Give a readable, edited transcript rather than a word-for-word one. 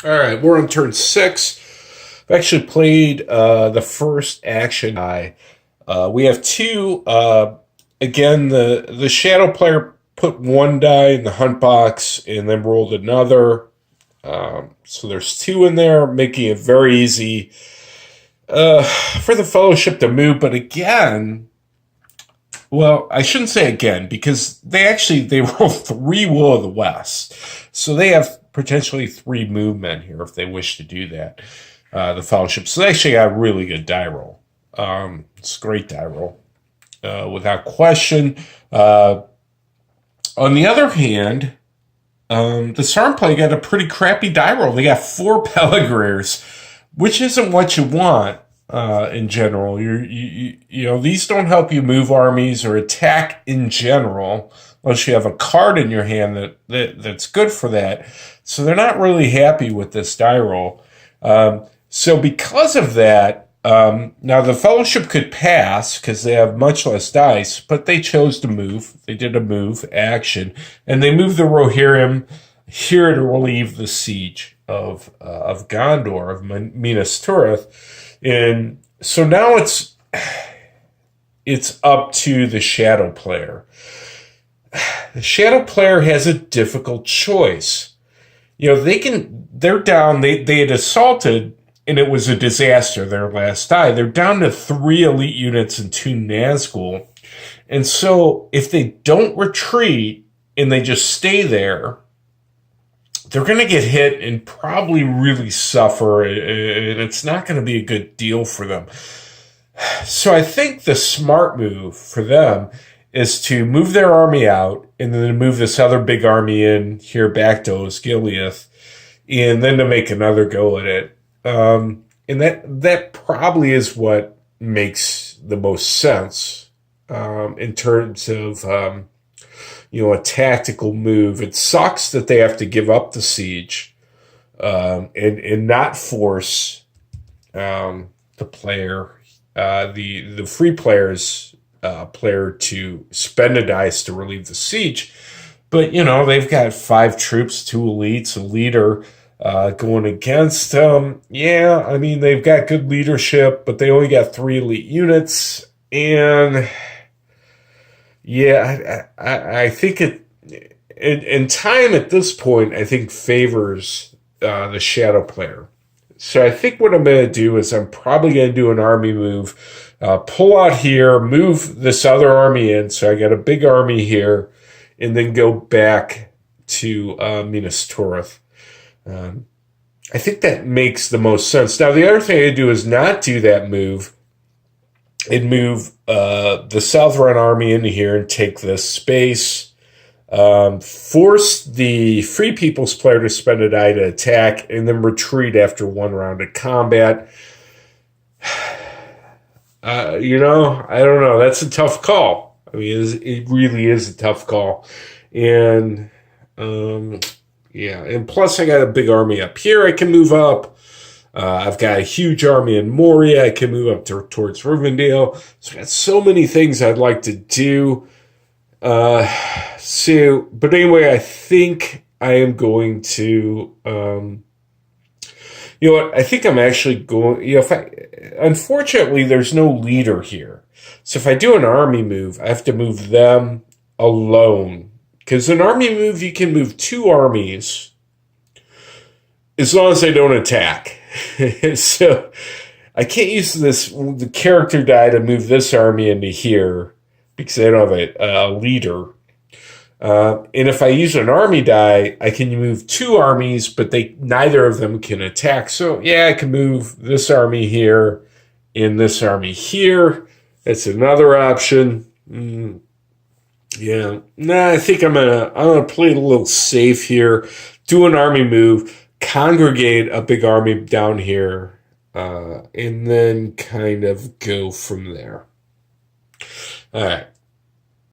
All right, we're on turn 6. I've actually played the first action die. We have two. Again, the shadow player put one die in the hunt box and then rolled another. So there's two in there, making it very easy for the fellowship to move. But again, well, I shouldn't say again, because they roll 3 Will of the West. So they have potentially 3 movement here if they wish to do that. The Fellowship. So they actually got a really good die roll. It's a great die roll, without question. On the other hand, the Sarn play got a pretty crappy die roll. They got 4 Pelagrirs, which isn't what you want. In general, you know, these don't help you move armies or attack in general, unless you have a card in your hand that's good for that. So they're not really happy with this die roll. So because of that, now the Fellowship could pass because they have much less dice, but they chose to move. They did a move action, and they moved the Rohirrim here to relieve the siege of Gondor, of Minas Tirith. And so now it's up to the shadow player. The shadow player has a difficult choice. You know, they're down, they had assaulted, and it was a disaster, their last die. They're down to 3 elite units and 2 Nazgul. And so if they don't retreat and they just stay there, they're going to get hit and probably really suffer, and it's not going to be a good deal for them. So I think the smart move for them is to move their army out and then move this other big army in here back to Osgiliath, and then to make another go at it. And that probably is what makes the most sense in terms of a tactical move. It sucks that they have to give up the siege and not force the player, the free player's player to spend a dice to relieve the siege. But, you know, they've got 5 troops, 2 elites, a leader going against them. Yeah, I mean, they've got good leadership, but they only got 3 elite units. And yeah, I think in time at this point, I think favors the shadow player. So I think what I'm going to do is I'm probably going to do an army move, pull out here, move this other army in. So I got a big army here, and then go back to Minas Tirith. I think that makes the most sense. Now, the other thing I do is not do that move and move the Southron army into here and take this space. Force the Free People's player to spend a die to attack, and then retreat after 1 round of combat. I don't know. That's a tough call. I mean, it really is a tough call. And, and plus I got a big army up here I can move up. I've got a huge army in Moria. I can move up towards Rivendell. So I got so many things I'd like to do. But anyway, I think I am going to, you know what? I think I'm actually going, unfortunately, there's no leader here. So if I do an army move, I have to move them alone. Because an army move, you can move 2 armies as long as they don't attack. So I can't use the character die to move this army into here because they don't have a leader. And if I use an army die, I can move 2 armies, but neither of them can attack. So yeah, I can move this army here and this army here. That's another option. Yeah, I think I'm gonna play it a little safe here. Do an army move, congregate a big army down here, and then kind of go from there. All right.